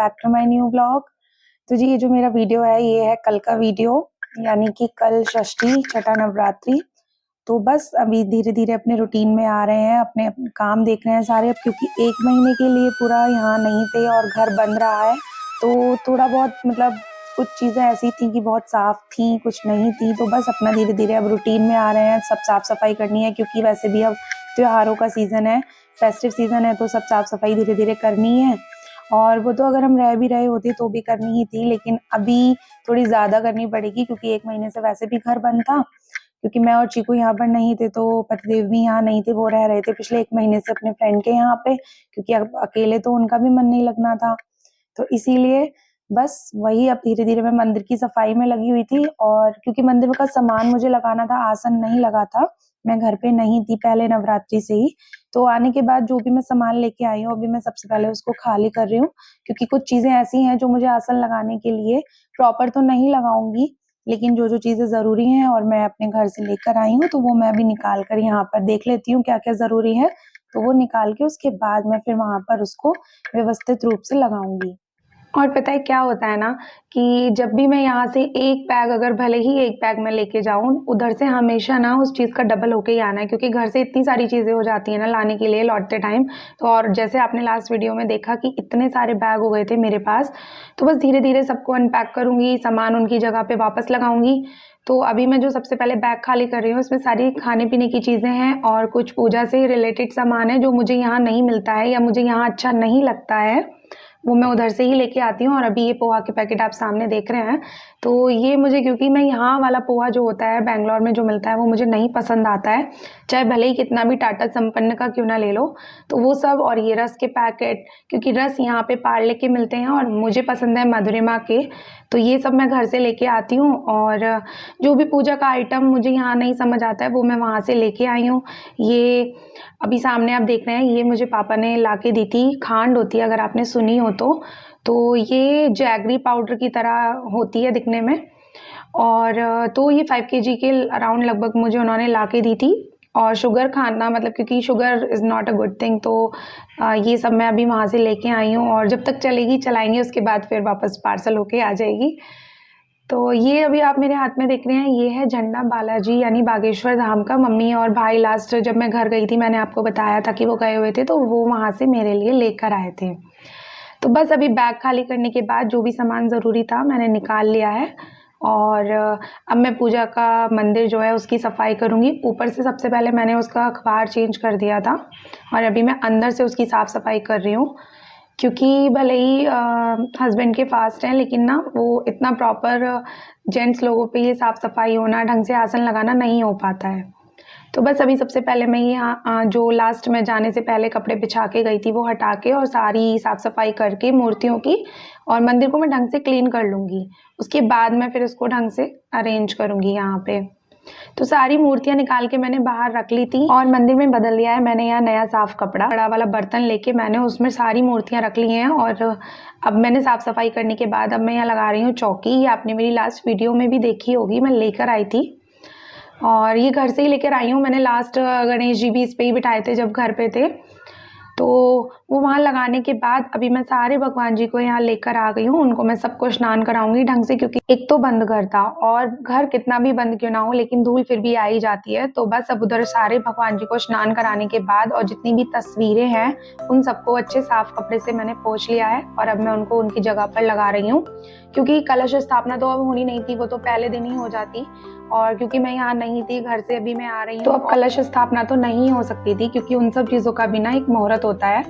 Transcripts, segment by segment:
Back to my new blog. तो जी ये जो मेरा वीडियो है ये है कल का वीडियो, यानी कि कल षष्ठी छठा नवरात्रि। तो बस अभी धीरे धीरे अपने रूटीन में आ रहे हैं, अपने अपने काम देख रहे हैं सारे। अब क्योंकि 1 महीने के लिए पूरा यहाँ नहीं थे और घर बन रहा है, तो थोड़ा बहुत मतलब कुछ चीज़ें ऐसी थी कि बहुत साफ थी, कुछ नहीं थी। तो बस अपना धीरे धीरे अब रूटीन में आ रहे हैं, सब साफ सफाई करनी है क्योंकि वैसे भी अब त्योहारों का सीज़न है, फेस्टिव सीज़न है, तो सब साफ सफाई धीरे धीरे करनी है। और वो तो अगर हम रह भी रहे होते तो भी करनी ही थी, लेकिन अभी थोड़ी ज़्यादा करनी पड़ेगी क्योंकि 1 महीने से वैसे भी घर बंद था। क्योंकि मैं और चीकू यहाँ पर नहीं थे, तो पतिदेव भी यहाँ नहीं थे, वो रह रहे थे पिछले 1 महीने से अपने फ्रेंड के यहाँ पे, क्योंकि अब अकेले तो उनका भी मन नहीं लगना था। तो इसीलिए बस वही अब धीरे धीरे मैं मंदिर की सफाई में लगी हुई थी। और क्योंकि मंदिर का सामान मुझे लगाना था, आसन नहीं लगा था, मैं घर पे नहीं थी पहले नवरात्रि से ही। तो आने के बाद जो भी मैं सामान लेके आई हूँ, अभी मैं सबसे पहले उसको खाली कर रही हूँ, क्योंकि कुछ चीजें ऐसी हैं जो मुझे आसन लगाने के लिए प्रॉपर तो नहीं लगाऊंगी, लेकिन जो जो चीजें जरूरी हैं और मैं अपने घर से लेकर आई हूँ, तो वो मैं अभी निकाल कर यहाँ पर देख लेती हूँ क्या क्या जरूरी है। तो वो निकाल के उसके बाद मैं फिर वहां पर उसको व्यवस्थित रूप से लगाऊंगी। और पता है क्या होता है ना, कि जब भी मैं यहाँ से एक बैग, अगर भले ही एक बैग में लेके जाऊँ, उधर से हमेशा ना उस चीज़ का डबल होके ही आना है, क्योंकि घर से इतनी सारी चीज़ें हो जाती है ना लाने के लिए लौटते टाइम। तो और जैसे आपने लास्ट वीडियो में देखा कि इतने सारे बैग हो गए थे मेरे पास, तो बस धीरे धीरे सबको अनपैक करूँगी, सामान उनकी जगह पे वापस लगाऊंगी। तो अभी मैं जो सबसे पहले बैग खाली कर रही हूँ, इसमें सारी खाने पीने की चीज़ें हैं और कुछ पूजा से रिलेटेड सामान है जो मुझे यहाँ नहीं मिलता है या मुझे यहाँ अच्छा नहीं लगता है, वो मैं उधर से ही लेके आती हूँ। और अभी ये पोहा के पैकेट आप सामने देख रहे हैं, तो ये मुझे, क्योंकि मैं यहाँ वाला पोहा जो होता है बैंगलोर में जो मिलता है वो मुझे नहीं पसंद आता है, चाहे भले ही कितना भी टाटा संपन्न का क्यों ना ले लो। तो वो सब, और ये रस के पैकेट, क्योंकि रस यहाँ पे पार्ले के मिलते हैं और मुझे पसंद है मधुरिमा के, तो ये सब मैं घर से लेके आती हूँ। और जो भी पूजा का आइटम मुझे यहाँ नहीं समझ आता है वो मैं वहाँ से लेके आई हूँ। ये अभी सामने आप देख रहे हैं, ये मुझे पापा ने ला के दी थी, खांड होती है अगर आपने सुनी हो तो ये जैगरी पाउडर की तरह होती है दिखने में। और तो ये 5 kg के अराउंड लगभग मुझे उन्होंने ला के दी थी। और शुगर खाना, मतलब क्योंकि sugar is not a good thing, तो ये सब मैं अभी वहाँ से लेके आई हूँ और जब तक चलेगी चलाएंगे, उसके बाद फिर वापस पार्सल होके आ जाएगी। तो ये अभी आप मेरे हाथ में देख रहे हैं, ये है झंडा बालाजी यानी बागेश्वर धाम का। मम्मी और भाई लास्ट जब मैं घर गई थी, मैंने आपको बताया था कि वो गए हुए थे, तो वो वहाँ से मेरे लिए लेकर आए थे। तो बस अभी बैग खाली करने के बाद जो भी सामान ज़रूरी था मैंने निकाल लिया है। और अब मैं पूजा का मंदिर जो है उसकी सफाई करूँगी। ऊपर से सबसे पहले मैंने उसका अखबार चेंज कर दिया था और अभी मैं अंदर से उसकी साफ़ सफाई कर रही हूँ, क्योंकि भले ही हस्बैंड के फास्ट हैं, लेकिन ना वो इतना प्रॉपर जेंट्स लोगों पे ये साफ़ सफाई होना, ढंग से आसन लगाना नहीं हो पाता है। तो बस अभी सबसे पहले मैं ये जो लास्ट में जाने से पहले कपड़े बिछा के गई थी वो हटा के और सारी साफ़ सफाई करके मूर्तियों की और मंदिर को मैं ढंग से क्लीन कर लूँगी। उसके बाद मैं फिर इसको ढंग से अरेंज करूँगी यहाँ पे। तो सारी मूर्तियाँ निकाल के मैंने बाहर रख ली थी और मंदिर में बदल लिया है मैंने। यहाँ नया साफ़ कपड़ा, बड़ा वाला बर्तन लेके मैंने उसमें सारी मूर्तियाँ रख ली हैं। और अब मैंने साफ़ सफाई करने के बाद अब मैं यहाँ लगा रही हूँ चौकी। ये आपने मेरी लास्ट वीडियो में भी देखी होगी, मैं लेकर आई थी और ये घर से ही लेकर आई हूँ। मैंने लास्ट गणेश जी भी इस पे ही बिठाए थे जब घर पे थे, तो वो वहाँ लगाने के बाद अभी मैं सारे भगवान जी को यहाँ लेकर आ गई हूँ। उनको मैं सबको स्नान कराऊंगी ढंग से, क्योंकि एक तो बंद घर था और घर कितना भी बंद क्यों ना हो लेकिन धूल फिर भी आ ही जाती है। तो बस अब उधर सारे भगवान जी को स्नान कराने के बाद और जितनी भी तस्वीरें हैं उन सबको अच्छे साफ कपड़े से मैंने पोंछ लिया है और अब मैं उनको उनकी जगह पर लगा रही हूँ। क्योंकि कलश स्थापना तो अब होनी नहीं थी, वो तो पहले दिन ही हो जाती, और क्योंकि मैं यहाँ नहीं थी, घर से अभी मैं आ रही हूँ, तो अब कलश स्थापना तो नहीं हो सकती थी, क्योंकि उन सब चीज़ों का भी ना एक मुहूर्त होता है।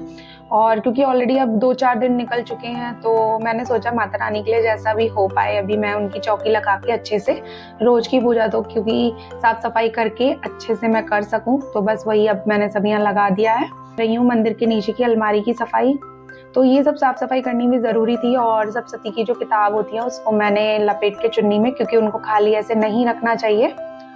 और क्योंकि ऑलरेडी अब 2-4 दिन निकल चुके हैं, तो मैंने सोचा माता रानी के लिए जैसा भी हो पाए अभी मैं उनकी चौकी लगा के अच्छे से रोज की पूजा, तो क्योंकि साफ सफाई करके अच्छे से मैं कर सकूं, तो बस वही अब मैंने सब यहाँ लगा दिया है। रही हूँ मंदिर के नीचे की अलमारी की सफाई, तो ये सब साफ सफाई करनी भी ज़रूरी थी। और सप्तशती की जो किताब होती है उसको मैंने लपेट के चुन्नी में, क्योंकि उनको खाली ऐसे नहीं रखना चाहिए,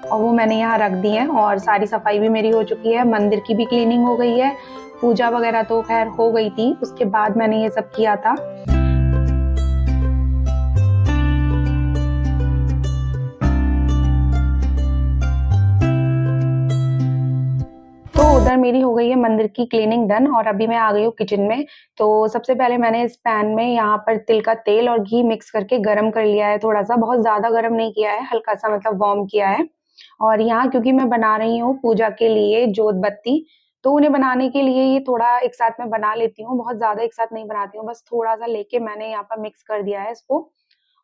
और वो मैंने यहाँ रख दी है। और सारी सफाई भी मेरी हो चुकी है, मंदिर की भी क्लीनिंग हो गई है, पूजा वगैरह तो खैर हो गई थी, उसके बाद मैंने ये सब किया था। उधर मेरी हो गई है मंदिर की क्लीनिंग डन और अभी मैं आ गई हूँ किचन में। तो सबसे पहले मैंने इस पैन में यहाँ पर तिल का तेल और घी मिक्स करके गरम कर लिया है थोड़ा-सा, बहुत ज़्यादा गरम नहीं किया है, हल्का-सा मतलब वार्म किया है। और यहाँ क्योंकि मैं बना रही हूँ पूजा के लिए जोत बत्ती, तो उन्हें बनाने के लिए ये थोड़ा एक साथ में बना लेती हूँ, बहुत ज़्यादा एक साथ नहीं बनाती हूँ, बस थोड़ा-सा लेके मैंने यहाँ पर मिक्स कर दिया है इसको।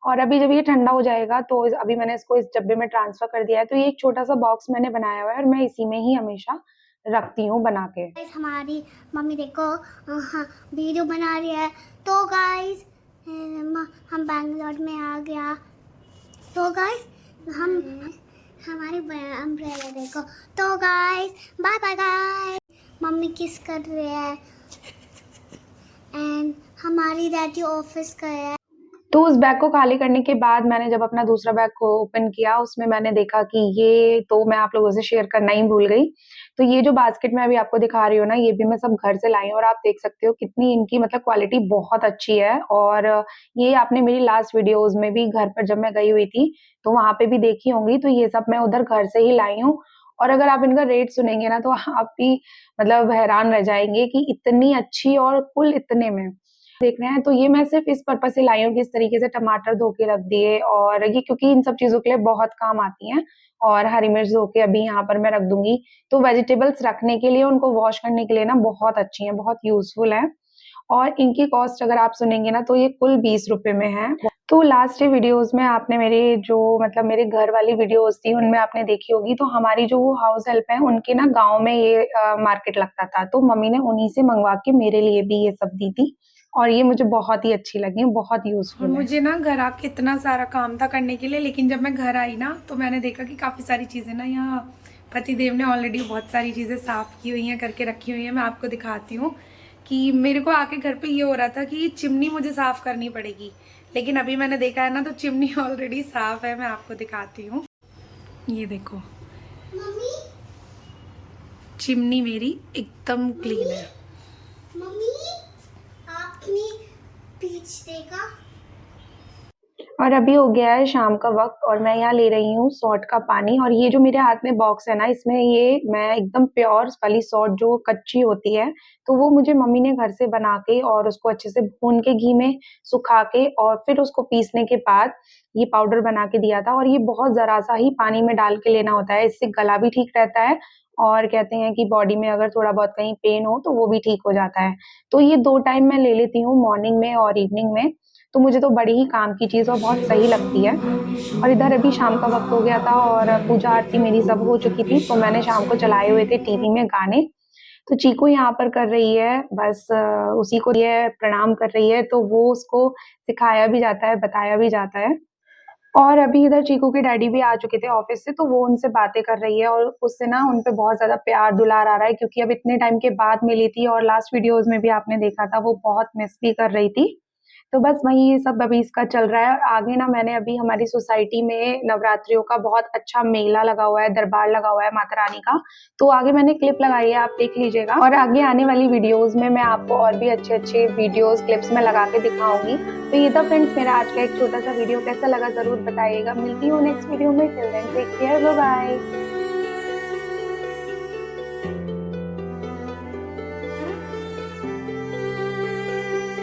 और अभी जब ये ठंडा हो जाएगा तो अभी मैंने इसको इस डब्बे में ट्रांसफ़र कर दिया है, तो ये एक छोटा-सा बॉक्स मैंने बनाया हुआ है और मैं इसी में ही हमेशा रखती हूँ बना के। गाइस हमारी मम्मी देखो हाँ वीडियो बना रही है। तो गाइस हम बैंगलोर में आ गया। तो गाइस हम हमारी अम्ब्रेला देखो। तो guys bye bye guys. Mummy kiss कर रहे हैं एंड हमारी डैडी ऑफिस गए हैं। तो उस बैग को खाली करने के बाद मैंने जब अपना दूसरा बैग को ओपन किया, उसमें मैंने देखा कि ये तो मैं आप लोगों से शेयर करना ही भूल गई। तो ये जो बास्केट मैं अभी आपको दिखा रही हूँ ना, ये भी मैं सब घर से लाई हूँ और आप देख सकते हो कितनी इनकी मतलब क्वालिटी बहुत अच्छी है। और ये आपने मेरी लास्ट वीडियोज़ में भी घर पर जब मैं गई हुई थी, तो वहाँ पे भी देखी होंगी, तो ये सब मैं उधर घर से ही लाई हूँ। और अगर आप इनका रेट सुनेंगे ना, तो आप भी मतलब हैरान रह जाएँगे कि इतनी अच्छी और कुल इतने में। देख रहे हैं, तो ये मैं सिर्फ़ इस पर्पज़ से लाई हूँ कि इस तरीके से टमाटर धो के रख दिए और ये क्योंकि इन सब चीज़ों के लिए बहुत काम आती हैं और हरी मिर्च धो के अभी यहाँ पर मैं रख दूँगी। तो वेजिटेबल्स रखने के लिए, उनको वॉश करने के लिए ना बहुत अच्छी हैं, बहुत यूज़फुल हैं और इनकी कॉस्ट अगर आप सुनेंगे ना तो ये कुल ₹20 में है। तो लास्ट वीडियोज़ में आपने मेरे जो मतलब मेरे घर वाली वीडियोज़ थी, उनमें आपने देखी होगी, तो हमारी जो वो हाउस हेल्प है, उनके ना गाँव में ये मार्केट लगता था, तो मम्मी ने उन्हीं से मँगवा के मेरे लिए भी ये सब दी थी और ये मुझे बहुत ही अच्छी लगी, बहुत और यूज़फुल है। मुझे ना घर आके इतना सारा काम था करने के लिए, लेकिन जब मैं घर आई ना तो मैंने देखा कि काफ़ी सारी चीज़ें ना यहाँ पतिदेव ने ऑलरेडी बहुत सारी चीज़ें साफ़ की हुई हैं, करके रखी हुई हैं। मैं आपको दिखाती हूँ कि मेरे को आके घर पे ये हो रहा था कि चिमनी मुझे साफ़ करनी पड़ेगी, लेकिन अभी मैंने देखा है ना तो चिमनी ऑलरेडी साफ़ है। मैं आपको दिखाती हूँ, ये देखो मम्मी चिमनी मेरी एकदम क्लीन है। मम्मी आपने पीछ देखा। और अभी हो गया है शाम का वक़्त और मैं यहाँ ले रही हूँ सॉल्ट का पानी और ये जो मेरे हाथ में बॉक्स है ना, इसमें ये मैं एकदम प्योर वाली सॉल्ट जो कच्ची होती है, तो वो मुझे मम्मी ने घर से बना के और उसको अच्छे से भून के घी में सुखा के और फिर उसको पीसने के बाद ये पाउडर बना के दिया था और ये बहुत ज़रा-सा ही पानी में डाल के लेना होता है, इससे गला भी ठीक रहता है और कहते हैं कि बॉडी में अगर थोड़ा बहुत कहीं पेन हो, तो वो भी ठीक हो जाता है। तो ये 2 टाइम मैं ले लेती हूँ, मॉर्निंग में और इवनिंग में। तो मुझे तो बड़ी ही काम की चीज़ और बहुत सही लगती है। और इधर अभी शाम का वक़्त हो गया था और पूजा आरती मेरी सब हो चुकी थी, तो मैंने शाम को चलाए हुए थे टीवी में गाने। तो चीकू यहाँ पर कर रही है बस उसी को ये प्रणाम कर रही है, तो वो उसको सिखाया भी जाता है, बताया भी जाता है। और अभी इधर चीकू के डैडी भी आ चुके थे ऑफ़िस से, तो वो उनसे बातें कर रही है और उससे ना उन पे बहुत ज़्यादा प्यार-दुलार आ रहा है क्योंकि अब इतने टाइम के बाद मिली थी और लास्ट वीडियोज़ में भी आपने देखा था, वो बहुत मिस भी कर रही थी। तो बस वही ये सब अभी इसका चल रहा है और आगे ना मैंने अभी हमारी सोसाइटी में नवरात्रियों का बहुत अच्छा मेला लगा हुआ है, दरबार लगा हुआ है माता रानी का, तो आगे मैंने क्लिप लगाई है, आप देख लीजिएगा और आगे आने वाली वीडियोज़ में मैं आपको और भी अच्छे-अच्छे वीडियोज़, क्लिप्स मैं लगा के दिखाऊँगी। तो ये था फ्रेंड्स मेरा आज का एक छोटा-सा वीडियो, कैसा लगा ज़रूर बताइएगा। मिलती हूँ नेक्स्ट वीडियो में, till then take care, bye bye.